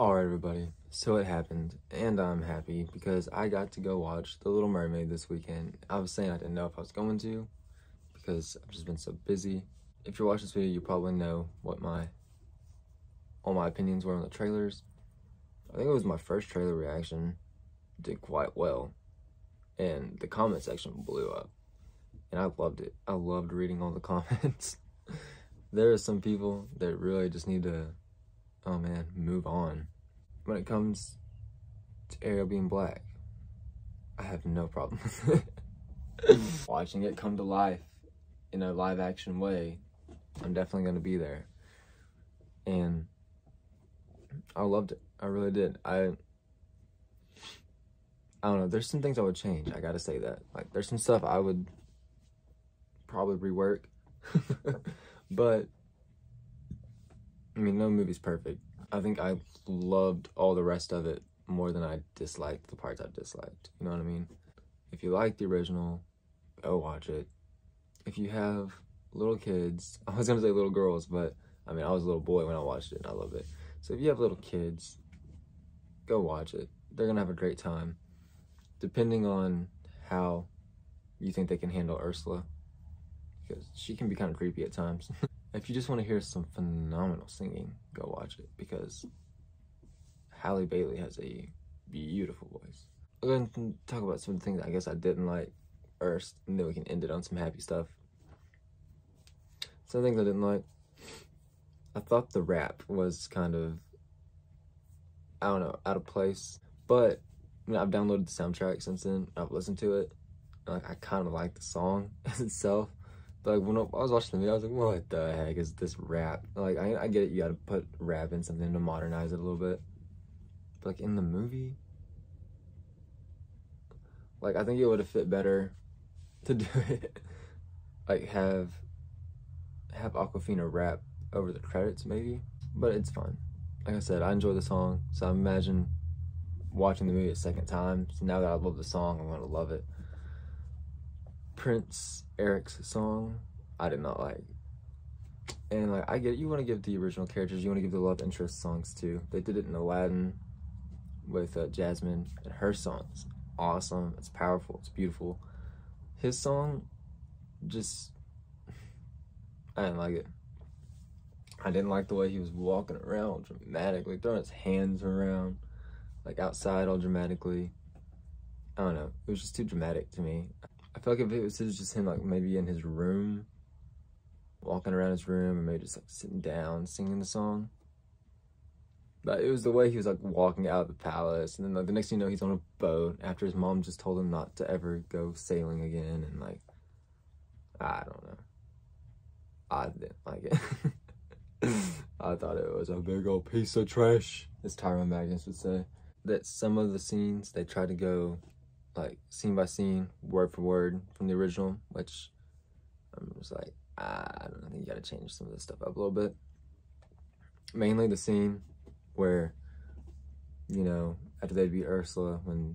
Alright everybody, so it happened, and I'm happy because I got to go watch The Little Mermaid this weekend. I was saying I didn't know if I was going to because I've just been so busy. If you're watching this video, you probably know what all my opinions were on the trailers. I think it was my first trailer reaction. Did quite well, and the comment section blew up, and I loved it. I loved reading all the comments. There are some people that really just need to, oh man, move on. When it comes to Ariel being black, I have no problem with it. Watching it come to life in a live action way, I'm definitely going to be there. And I loved it. I really did. I don't know. There's some things I would change. I gotta say that. Like, there's some stuff I would probably rework. But, I mean, no movie's perfect. I think I loved all the rest of it more than I disliked the parts I disliked. You know what I mean? If you like the original, go watch it. If you have little kids, I was gonna say little girls, but I mean, I was a little boy when I watched it and I love it. So if you have little kids, go watch it. They're gonna have a great time. Depending on how you think they can handle Ursula, because she can be kind of creepy at times. If you just want to hear some phenomenal singing, go watch it, because Halle Bailey has a beautiful voice. I'll go ahead and talk about some of the things I guess I didn't like first, and then we can end it on some happy stuff. Some things I didn't like. I thought the rap was kind of, I don't know, out of place, but I mean, I've downloaded the soundtrack since then. I've listened to it. And, like, I kind of like the song itself. But like, when I was watching the video, I was like, what the heck is this rap? Like, I get it, you gotta put rap in something to modernize it a little bit. But like, in the movie, like, I think it would have fit better to do it. Like, have Awkwafina rap over the credits, maybe. But it's fine. Like I said, I enjoy the song, so I imagine watching the movie a second time. So now that I love the song, I'm gonna love it. Prince Eric's song, I did not like. And like, I get it, you want to give the original characters, you want to give the love interest songs too. They did it in Aladdin with Jasmine, and her song's awesome. It's powerful. It's beautiful. His song, just, I didn't like it. I didn't like the way he was walking around dramatically, throwing his hands around, like outside all dramatically. I don't know. It was just too dramatic to me. I feel like if it was just him, like maybe in his room, walking around his room, or maybe just like sitting down singing the song. But it was the way he was like walking out of the palace, and then like the next thing you know, he's on a boat after his mom just told him not to ever go sailing again, and like, I don't know. I didn't like it. I thought it was a big old piece of trash, as Tyron Magnus would say. That some of the scenes, they tried to go like scene by scene, word for word from the original, which I'm just like, I don't know, I think you gotta change some of this stuff up a little bit. Mainly the scene where, you know, after they beat Ursula, when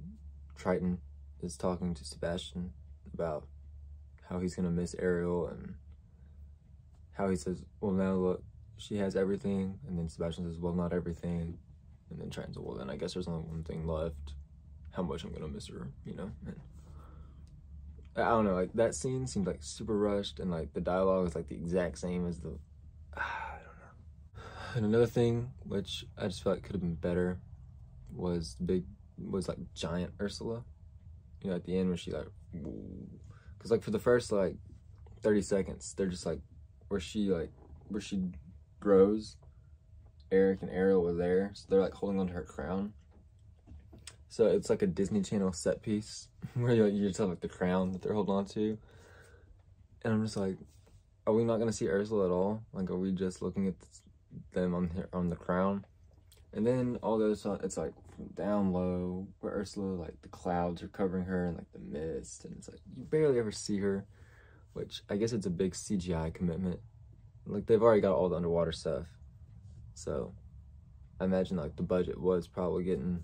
Triton is talking to Sebastian about how he's gonna miss Ariel, and how he says, well, now look, she has everything, and then Sebastian says, well, not everything, and then Triton says, well, then I guess there's only one thing left, how much I'm gonna miss her, you know. And I don't know, like, that scene seemed like super rushed, and like the dialogue was like the exact same as the, I don't know. And another thing which I just felt like could have been better was like giant Ursula, you know, at the end when she like, because like for the first like 30 seconds, they're just like, where she rose, Eric and Ariel were there, so they're like holding onto her crown. So it's like a Disney Channel set piece where you just have like the crown that they're holding on to. And I'm just like, are we not gonna see Ursula at all? Like, are we just looking at them on the crown? And then all the other stuff, it's like from down low where Ursula, like the clouds are covering her and like the mist, and it's like you barely ever see her, which I guess it's a big CGI commitment. Like, they've already got all the underwater stuff, so I imagine like the budget was probably getting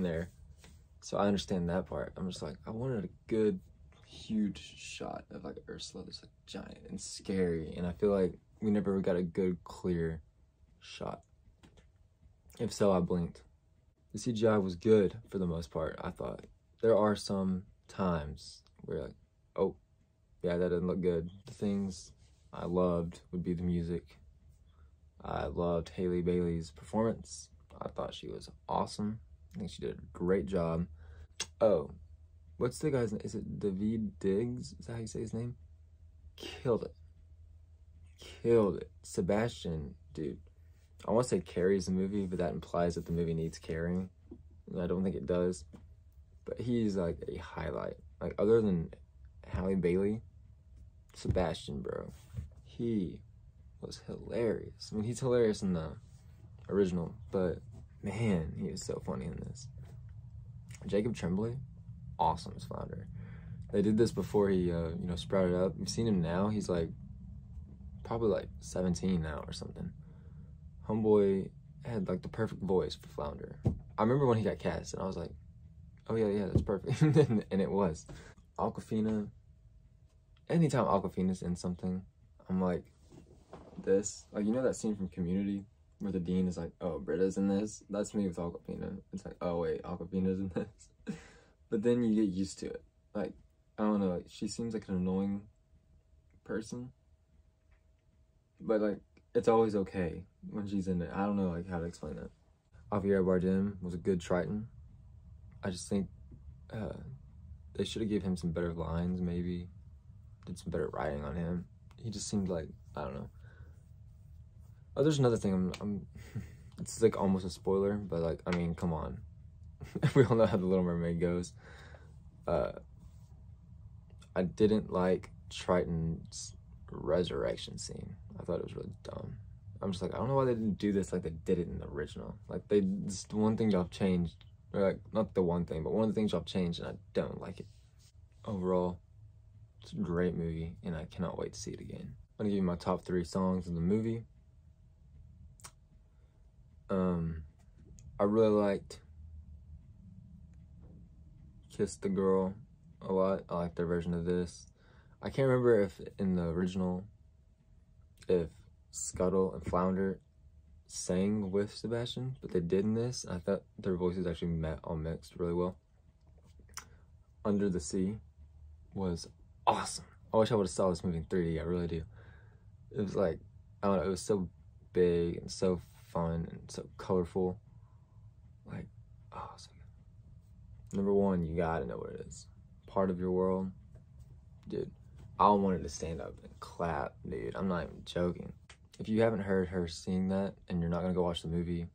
there, so I understand that part. I'm just like, I wanted a good huge shot of like Ursula that's like giant and scary, and I feel like we never got a good clear shot. If so, I blinked. The CGI was good for the most part, I thought. There are some times where you're like, oh, yeah, that doesn't look good. The things I loved would be the music. I loved Halle Bailey's performance. I thought she was awesome. I think she did a great job. Oh, what's the guy's name? Is it David Diggs? Is that how you say his name? Killed it. Killed it. Sebastian, dude. I want to say carries the movie, but that implies that the movie needs carrying. And I don't think it does. But he's like a highlight. Like, other than Halle Bailey, Sebastian, bro, he was hilarious. I mean, he's hilarious in the original, but man, he is so funny in this. Jacob Tremblay, awesome as Flounder. They did this before he, sprouted up. You've seen him now. He's like, probably like 17 now or something. Homeboy had like the perfect voice for Flounder. I remember when he got cast, and I was like, oh yeah, that's perfect. And it was. Awkwafina, anytime Awkwafina's in something, I'm like, this. Like, you know that scene from Community where the dean is like, oh, Britta's in this? That's me with Awkwafina. It's like, oh wait, Awkwafina's in this. But then you get used to it. Like, I don't know, like, she seems like an annoying person. But like, it's always okay when she's in it. I don't know like how to explain that. Javier Bardem was a good Triton. I just think they should have given him some better lines, maybe. Did some better writing on him. He just seemed like, I don't know. Oh, there's another thing. It's like almost a spoiler, but like, I mean, come on. We all know how the Little Mermaid goes. I didn't like Triton's resurrection scene. I thought it was really dumb. I'm just like, I don't know why they didn't do this like they did it in the original. Like, this the one thing y'all changed, or like, not the one thing, but one of the things y'all changed, and I don't like it. Overall, it's a great movie, and I cannot wait to see it again. I'm gonna give you my top 3 songs in the movie. I really liked Kiss the Girl a lot. I like their version of this. I can't remember if in the original, if Scuttle and Flounder sang with Sebastian, but they did in this. I thought their voices actually all mixed really well. Under the Sea was awesome. I wish I would have saw this movie in 3D, I really do. It was like, I don't know, it was so big and so fun and so colorful. Like, oh, so good. Number 1, you gotta know what it is. Part of Your World. Dude, I wanted to stand up and clap, dude. I'm not even joking. If you haven't heard her sing that and you're not gonna go watch the movie,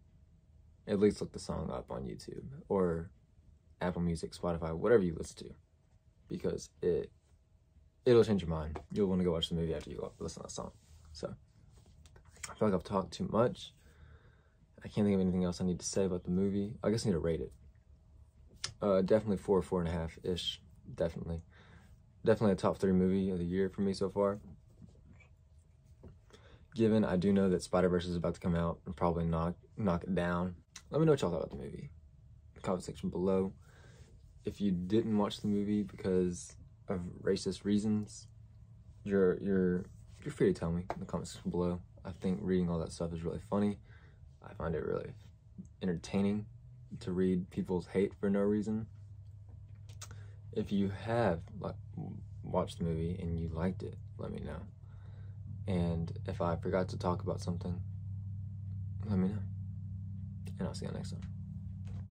at least look the song up on YouTube or Apple Music, Spotify, whatever you listen to, because it'll change your mind. You'll want to go watch the movie after you listen to that song. So I feel like I've talked too much. I can't think of anything else I need to say about the movie. I guess I need to rate it. Definitely 4, 4.5-ish. Definitely a top 3 movie of the year for me so far. Given I do know that Spider-Verse is about to come out and probably knock it down. Let me know what y'all thought about the movie in the comment section below. If you didn't watch the movie because of racist reasons, you're free to tell me in the comment section below. I think reading all that stuff is really funny. I find it really entertaining to read people's hate for no reason. If you have watched the movie and you liked it, let me know. And if I forgot to talk about something, let me know. And I'll see you next time.